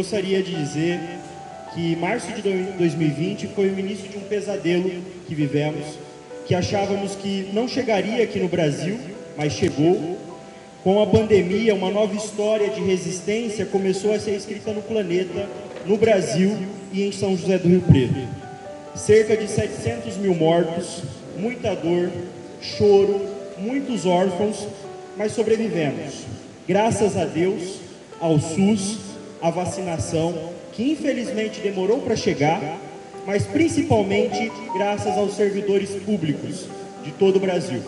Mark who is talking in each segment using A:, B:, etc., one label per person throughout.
A: gostaria de dizer que março de 2020 foi o início de um pesadelo que vivemos, que achávamos que não chegaria aqui no Brasil, mas chegou. Com a pandemia, uma nova história de resistência começou a ser escrita no planeta, no Brasil e em São José do Rio Preto. Cerca de 700 mil mortos, muita dor, choro, muitos órfãos, mas sobrevivemos. Graças a Deus, ao SUS, à vacinação, que infelizmente demorou para chegar, mas principalmente graças aos servidores públicos de todo o Brasil.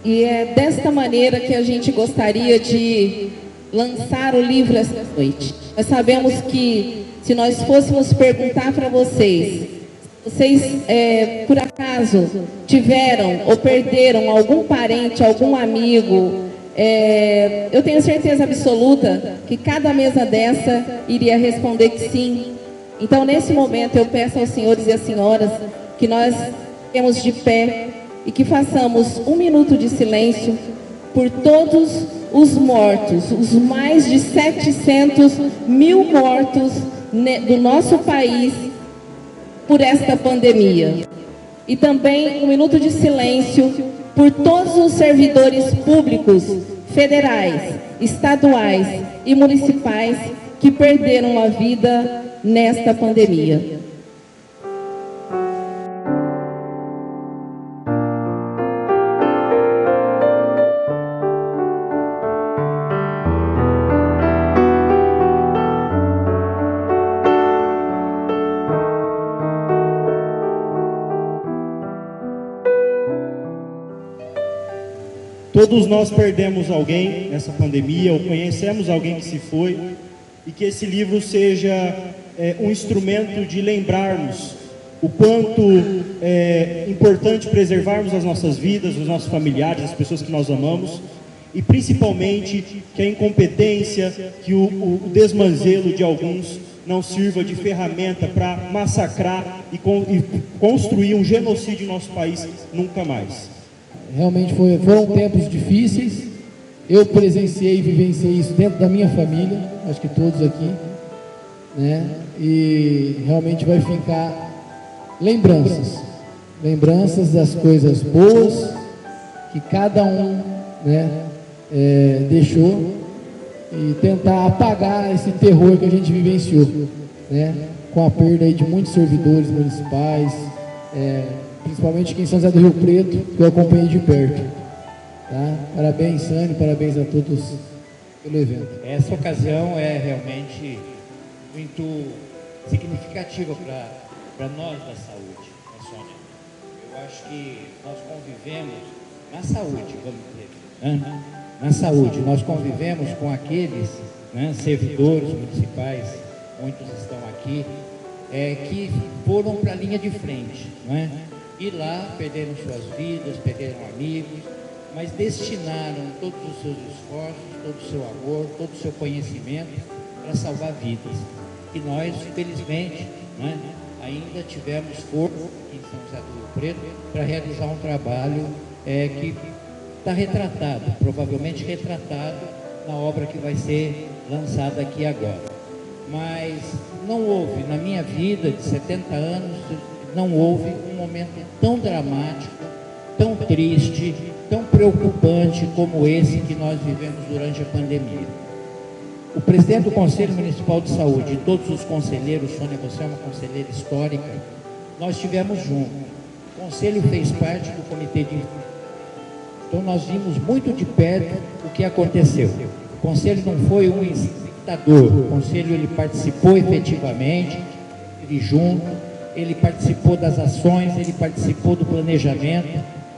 B: E é desta maneira que a gente gostaria de lançar o livro esta noite. Nós sabemos que se nós fôssemos perguntar para vocês, por acaso tiveram ou perderam algum parente, algum amigo, eu tenho certeza absoluta que cada mesa dessa iria responder que sim. Então, nesse momento, eu peço aos senhores e às senhoras que nós fiquemos de pé e que façamos um minuto de silêncio por todos os mortos, os mais de 700 mil mortos do nosso país por esta pandemia. E também um minuto de silêncio por todos os servidores públicos, federais, estaduais e municipais que perderam a vida nesta pandemia.
A: Todos nós perdemos alguém nessa pandemia, ou conhecemos alguém que se foi, e que esse livro seja um instrumento de lembrarmos o quanto é importante preservarmos as nossas vidas, os nossos familiares, as pessoas que nós amamos, e principalmente que a incompetência, que o desmanzelo de alguns não sirva de ferramenta para massacrar e construir um genocídio em nosso país nunca mais.
C: Realmente foram tempos difíceis. Eu presenciei e vivenciei isso dentro da minha família, acho que todos aqui, né? E realmente vai ficar lembranças das coisas boas que cada um, né, deixou, e tentar apagar esse terror que a gente vivenciou, né? Com a perda aí de muitos servidores municipais, principalmente aqui em São José do Rio Preto, que eu acompanhei de perto. Tá? Parabéns, Sânio, parabéns a todos pelo evento.
D: Essa ocasião é realmente muito significativa para nós da saúde, né, Sônia? Eu acho que nós convivemos na saúde, vamos dizer, né? Na saúde, nós convivemos com aqueles, né, servidores municipais, muitos estão aqui, que foram para a linha de frente, não é? E lá perderam suas vidas, perderam amigos, mas destinaram todos os seus esforços, todo o seu amor, todo o seu conhecimento para salvar vidas. E nós, felizmente, né, ainda tivemos força aqui em São José do Rio Preto para realizar um trabalho que está retratado, provavelmente retratado na obra que vai ser lançada aqui agora. Mas não houve, na minha vida de 70 anos, não houve um momento tão dramático, tão triste, tão preocupante como esse que nós vivemos durante a pandemia. O presidente do Conselho Municipal de Saúde e todos os conselheiros, Sônia, você é uma conselheira histórica, nós estivemos juntos. O Conselho fez parte do Comitê de... Então nós vimos muito de perto o que aconteceu. O Conselho não foi um espectador, o Conselho ele participou efetivamente, ele junto, ele participou das ações, ele participou do planejamento,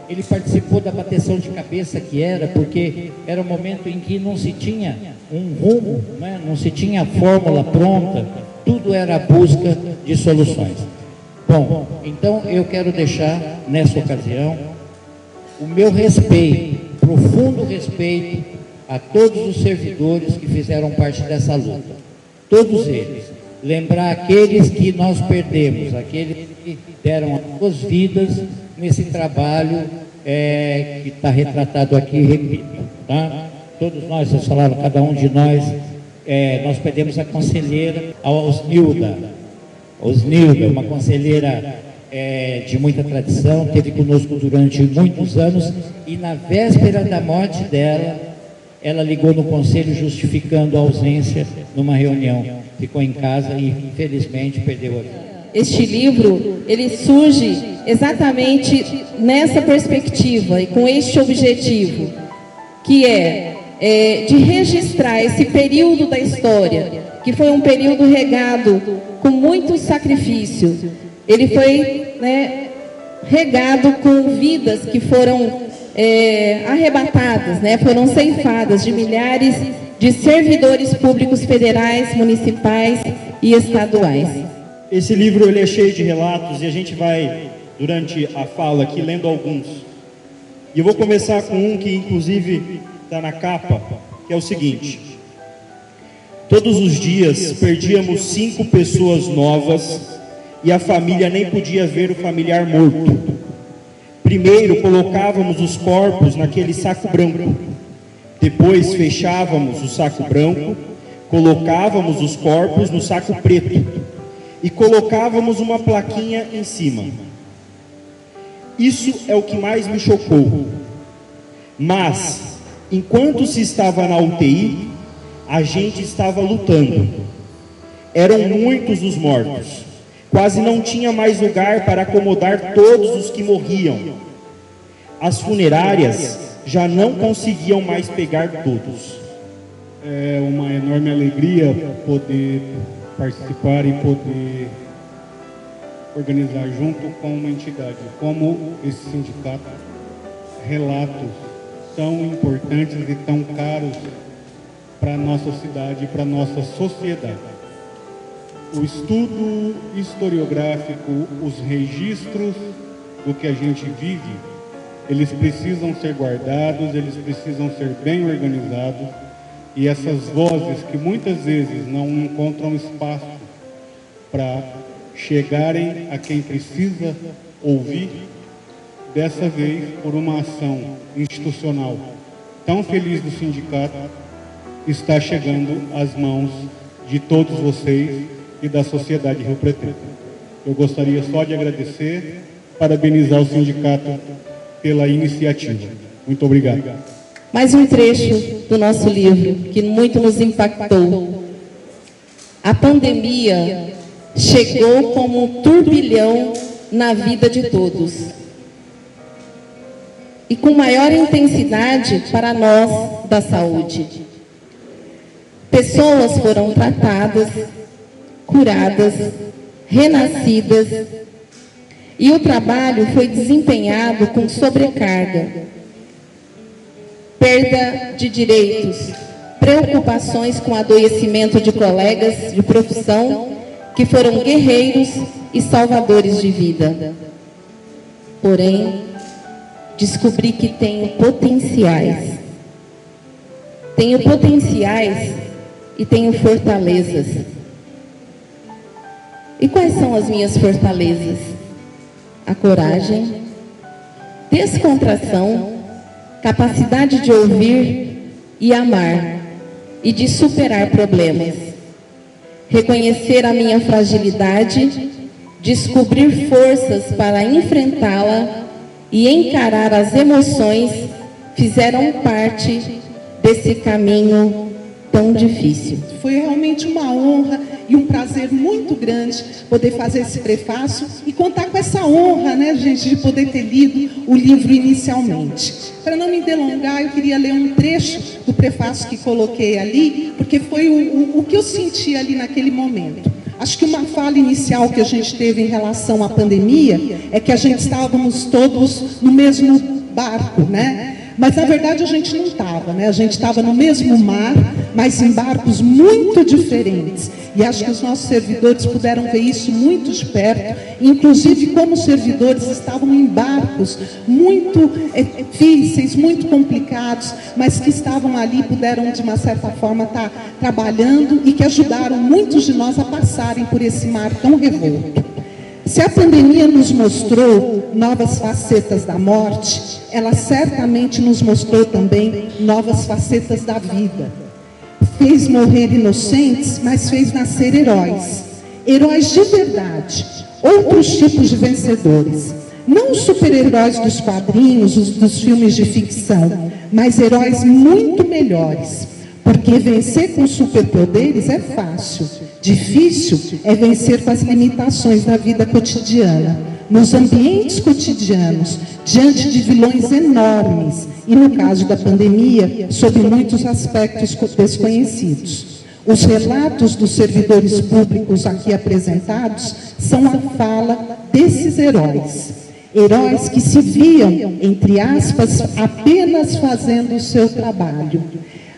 D: ele participou da bateção de cabeça que era, porque era um momento em que não se tinha um rumo, né? Não se tinha a fórmula pronta, tudo era a busca de soluções. Bom, então eu quero deixar nessa ocasião o meu respeito, profundo respeito a todos os servidores que fizeram parte dessa luta, todos eles. Lembrar aqueles que nós perdemos, aqueles que deram as suas vidas nesse trabalho que está retratado aqui, repito, tá? Todos nós, vocês falaram, cada um de nós nós perdemos a conselheira Osnilda, uma conselheira de muita tradição, esteve conosco durante muitos anos, e na véspera da morte dela, ela ligou no conselho justificando a ausência numa reunião. Ficou em casa e, infelizmente, perdeu a vida.
B: Este livro, ele surge exatamente nessa perspectiva e com este objetivo, que é de registrar esse período da história, que foi um período regado com muito sacrifício. Ele foi, regado com vidas que foram arrebatadas, foram ceifadas de milhares de servidores públicos federais, municipais e estaduais.
A: Esse livro ele é cheio de relatos e a gente vai, durante a fala aqui, lendo alguns. E eu vou começar com um que, inclusive, está na capa, que é o seguinte: todos os dias perdíamos 5 pessoas novas e a família nem podia ver o familiar morto. Primeiro colocávamos os corpos naquele saco branco, depois fechávamos o saco branco, colocávamos os corpos no saco preto e colocávamos uma plaquinha em cima. Isso é o que mais me chocou. Mas, enquanto se estava na UTI, a gente estava lutando. Eram muitos os mortos. Quase não tinha mais lugar para acomodar todos os que morriam. As funerárias já não conseguiam mais pegar todos.
E: É uma enorme alegria poder participar e poder organizar junto com uma entidade como esse sindicato relatos tão importantes e tão caros para a nossa cidade e para a nossa sociedade. O estudo historiográfico, os registros do que a gente vive, eles precisam ser guardados, eles precisam ser bem organizados, e essas vozes que muitas vezes não encontram espaço para chegarem a quem precisa ouvir, dessa vez, por uma ação institucional tão feliz do sindicato, está chegando às mãos de todos vocês e da sociedade rio-pretense. Eu gostaria só de agradecer, parabenizar o sindicato pela iniciativa. Muito obrigado.
B: Mais um trecho do nosso livro que muito nos impactou. A pandemia chegou como um turbilhão na vida de todos. E com maior intensidade para nós da saúde. Pessoas foram tratadas, curadas, renascidas, e o trabalho foi desempenhado com sobrecarga, perda de direitos, preocupações com adoecimento de colegas de profissão que foram guerreiros e salvadores de vida. Porém, descobri que tenho potenciais. Tenho potenciais e tenho fortalezas. E quais são as minhas fortalezas? A coragem, descontração, capacidade de ouvir e amar, e de superar problemas. Reconhecer a minha fragilidade, descobrir forças para enfrentá-la e encarar as emoções fizeram parte desse caminho tão difícil.
F: Foi realmente uma honra e um prazer muito grande poder fazer esse prefácio e contar com essa honra, né, gente, de poder ter lido o livro inicialmente. Para não me delongar, eu queria ler um trecho do prefácio que coloquei ali, porque foi o que eu senti ali naquele momento. Acho que uma fala inicial que a gente teve em relação à pandemia é que a gente estávamos todos no mesmo barco, né? Mas, na verdade, a gente não estava, né? A gente estava no mesmo mar, mas em barcos muito diferentes. E acho que os nossos servidores puderam ver isso muito de perto, inclusive como os servidores estavam em barcos muito difíceis, muito complicados, mas que estavam ali, puderam, de uma certa forma, estar trabalhando e que ajudaram muitos de nós a passarem por esse mar tão revolto. Se a pandemia nos mostrou novas facetas da morte, ela certamente nos mostrou também novas facetas da vida. fez morrer inocentes, mas fez nascer heróis. Heróis de verdade, outros tipos de vencedores. Não os super-heróis dos quadrinhos, os dos filmes de ficção, mas heróis muito melhores. Porque vencer com superpoderes é fácil. Difícil é vencer com as limitações da vida cotidiana. Nos ambientes cotidianos, diante de vilões enormes, e no caso da pandemia, sob muitos aspectos desconhecidos. Os relatos dos servidores públicos aqui apresentados são a fala desses heróis. Heróis que se viam, entre aspas, apenas fazendo o seu trabalho,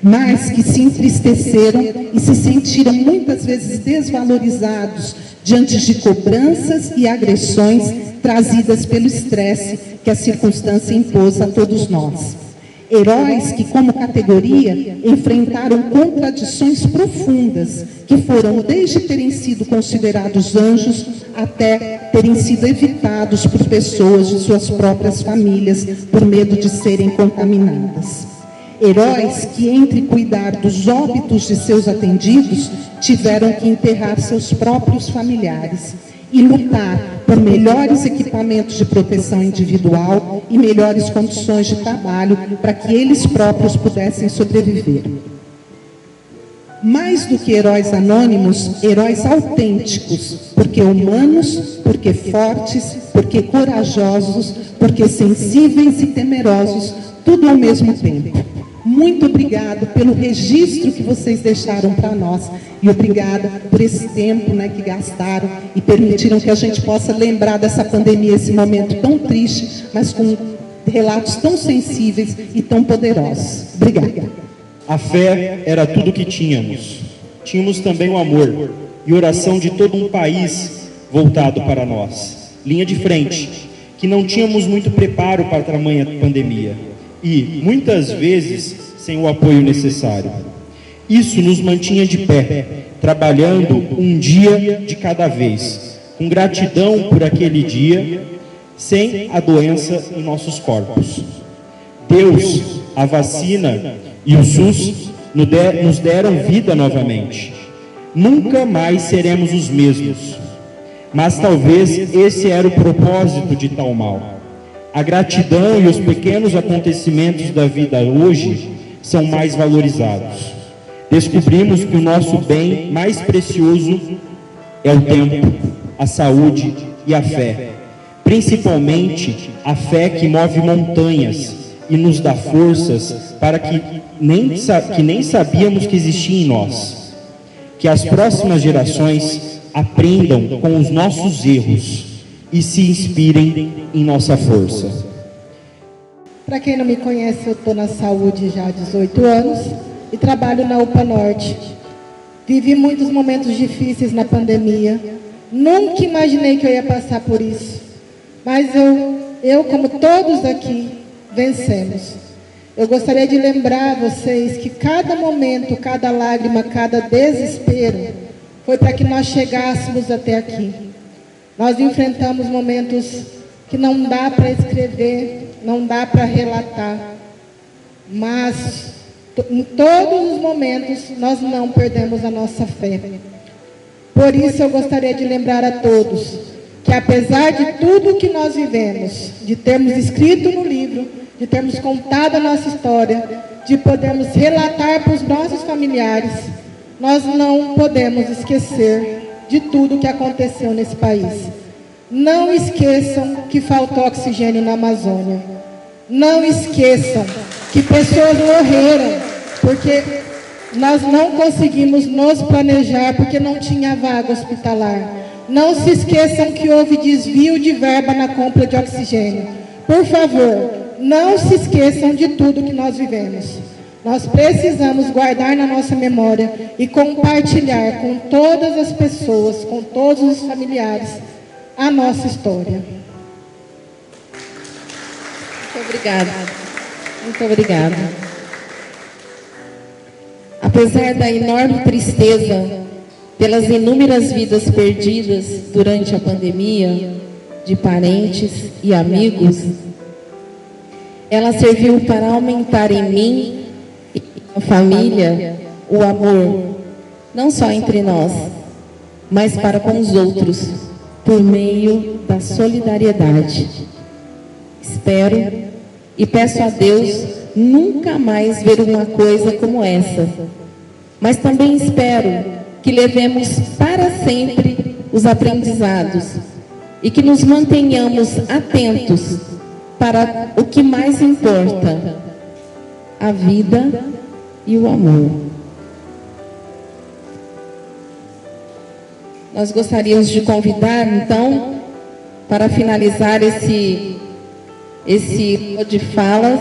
F: mas que se entristeceram e se sentiram muitas vezes desvalorizados diante de cobranças e agressões trazidas pelo estresse que a circunstância impôs a todos nós. Heróis que, como categoria, enfrentaram contradições profundas, que foram desde terem sido considerados anjos até terem sido evitados por pessoas de suas próprias famílias por medo de serem contaminadas. Heróis que, entre cuidar dos óbitos de seus atendidos, tiveram que enterrar seus próprios familiares e lutar por melhores equipamentos de proteção individual e melhores condições de trabalho para que eles próprios pudessem sobreviver. Mais do que heróis anônimos, heróis autênticos, porque humanos, porque fortes, porque corajosos, porque sensíveis e temerosos, tudo ao mesmo tempo. Muito obrigado pelo registro que vocês deixaram para nós e obrigada por esse tempo, né, que gastaram e permitiram que a gente possa lembrar dessa pandemia, esse momento tão triste, mas com relatos tão sensíveis e tão poderosos. Obrigada.
A: A fé era tudo que tínhamos. Tínhamos também o amor e oração de todo um país voltado para nós. Linha de frente, que não tínhamos muito preparo para tamanha pandemia e, muitas vezes, sem o apoio necessário. Isso nos mantinha de pé, trabalhando um dia de cada vez, com gratidão por aquele dia, sem a doença em nossos corpos. Deus, a vacina e o SUS nos deram vida novamente. Nunca mais seremos os mesmos. Mas talvez esse era o propósito de tal mal. A gratidão e os pequenos acontecimentos da vida hoje são mais valorizados. Descobrimos que o nosso bem mais precioso é o tempo, a saúde e a fé. Principalmente a fé que move montanhas e nos dá forças para que nem sabíamos que existia em nós. Que as próximas gerações aprendam com os nossos erros e se inspirem em nossa força.
G: Para quem não me conhece, eu estou na saúde já há 18 anos e trabalho na UPA Norte. Vivi muitos momentos difíceis na pandemia. Nunca imaginei que eu ia passar por isso. Mas eu como todos aqui, vencemos. Eu gostaria de lembrar a vocês que cada momento, cada lágrima, cada desespero foi para que nós chegássemos até aqui. Nós enfrentamos momentos que não dá para escrever, não dá para relatar, mas em todos os momentos nós não perdemos a nossa fé. Por isso eu gostaria de lembrar a todos que, apesar de tudo que nós vivemos, de termos escrito no livro, de termos contado a nossa história, de podermos relatar para os nossos familiares, nós não podemos esquecer de tudo que aconteceu nesse país. Não esqueçam que faltou oxigênio na Amazônia. Não esqueçam que pessoas morreram porque nós não conseguimos nos planejar porque não tinha vaga hospitalar. Não se esqueçam que houve desvio de verba na compra de oxigênio. Por favor, não se esqueçam de tudo que nós vivemos. Nós precisamos guardar na nossa memória e compartilhar com todas as pessoas, com todos os familiares, a nossa história.
B: Muito obrigada. Muito obrigada. Apesar da enorme tristeza pelas inúmeras vidas perdidas durante a pandemia, de parentes e amigos, ela serviu para aumentar em mim e a família o amor, não só entre nós, mas para com os outros, por meio da solidariedade. Espero e peço a Deus nunca mais ver uma coisa como essa, mas também espero que levemos para sempre os aprendizados e que nos mantenhamos atentos para o que mais importa, a vida e o amor. Nós gostaríamos de convidar, então, para finalizar esse de falas,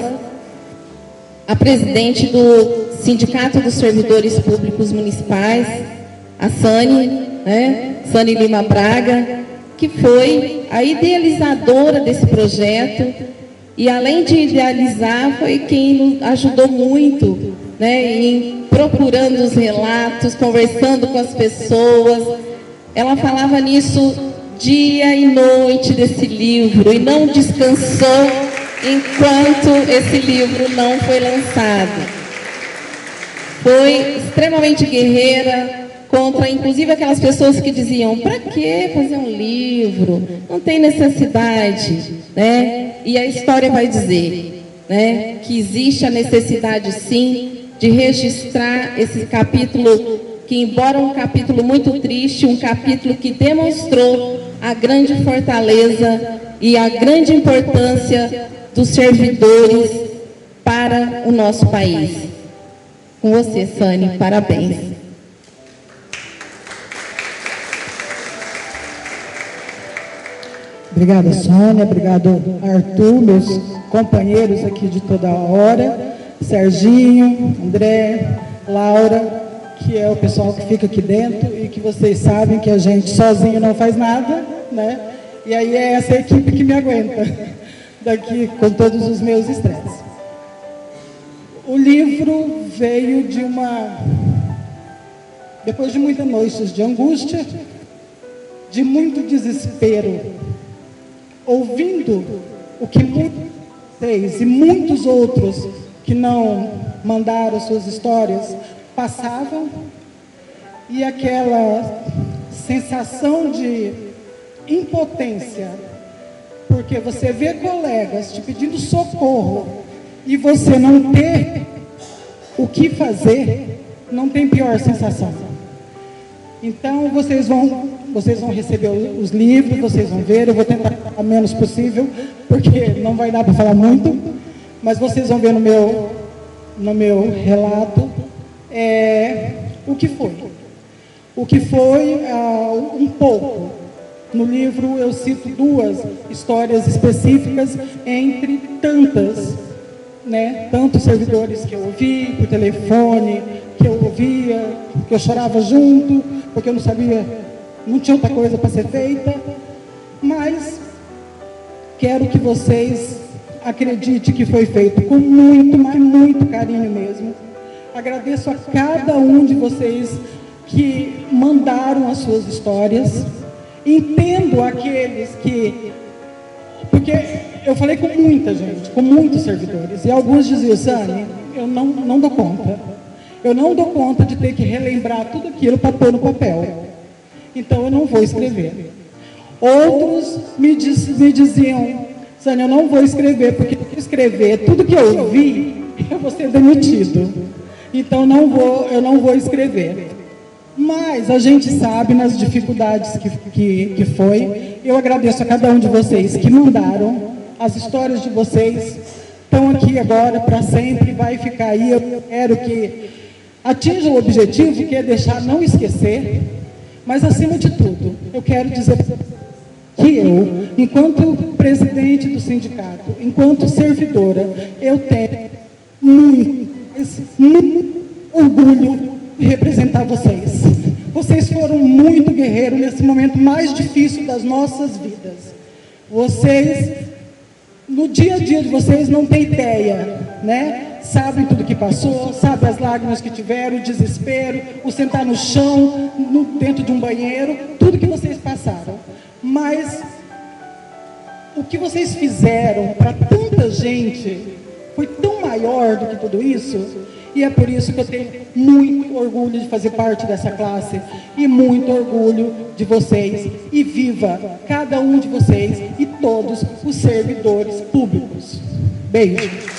B: a presidente do Sindicato dos Servidores Públicos Municipais, a Sani, Sani Lima Braga, que foi a idealizadora desse projeto e, além de idealizar, foi quem nos ajudou muito, em procurando os relatos, conversando com as pessoas. Ela falava nisso dia e noite desse livro e não descansou enquanto esse livro não foi lançado. Foi extremamente guerreira contra, inclusive, aquelas pessoas que diziam: para que fazer um livro? Não tem necessidade, E a história vai dizer, que existe a necessidade, sim, de registrar esse capítulo, que, embora um capítulo muito triste, um capítulo que demonstrou a grande fortaleza e a grande importância dos servidores para o nosso país. Com você, Sani, parabéns.
G: Obrigada, Sônia. Obrigado, Arthur, meus companheiros aqui de toda hora, Serginho, André, Laura, que é o pessoal que fica aqui dentro e que vocês sabem que a gente sozinho não faz nada, E aí é essa equipe que me aguenta daqui com todos os meus estresses. O livro veio depois de muitas noites de angústia, de muito desespero, ouvindo o que vocês e muitos outros que não mandaram suas histórias passavam, e aquela sensação de impotência, porque você vê colegas te pedindo socorro e você não ter o que fazer, não tem pior sensação. Então vocês vão receber os livros, vocês vão ver. Eu vou tentar falar o menos possível, porque não vai dar para falar muito, mas vocês vão ver no meu relato o que foi um pouco. No livro eu cito 2 histórias específicas entre tantas, tantos servidores que eu ouvi por telefone, que eu ouvia, que eu chorava junto, porque eu não sabia, não tinha outra coisa para ser feita. Mas quero que vocês acreditem que foi feito com muito, mas muito carinho mesmo. Agradeço a cada um de vocês que mandaram as suas histórias. Entendo aqueles que... Porque eu falei com muita gente, com muitos servidores, e alguns diziam: Sani, eu não dou conta. Eu não dou conta de ter que relembrar tudo aquilo para pôr no papel. Então eu não vou escrever. Outros me diziam: Sani, eu não vou escrever, porque se eu escrever tudo que eu ouvi, eu vou ser demitido. Então eu não vou escrever. Mas a gente sabe nas dificuldades que foi. Eu agradeço a cada um de vocês que mandaram. As histórias de vocês estão aqui agora para sempre, vai ficar aí. Eu quero que atinja o objetivo, que é deixar não esquecer. Mas, acima de tudo, eu quero dizer que eu, enquanto presidente do sindicato, enquanto servidora, eu tenho muito orgulho de representar vocês. Vocês foram muito guerreiros nesse momento mais difícil das nossas vidas. Vocês, no dia a dia de vocês, não têm ideia, Sabem tudo que passou, sabem as lágrimas que tiveram, o desespero, o sentar no chão, dentro de um banheiro, tudo que vocês passaram. Mas o que vocês fizeram para tanta gente foi tão maior do que tudo isso.
F: e é por isso que eu tenho muito orgulho de fazer parte dessa classe e muito orgulho de vocês, e viva cada um de vocês e todos os servidores públicos. Beijo.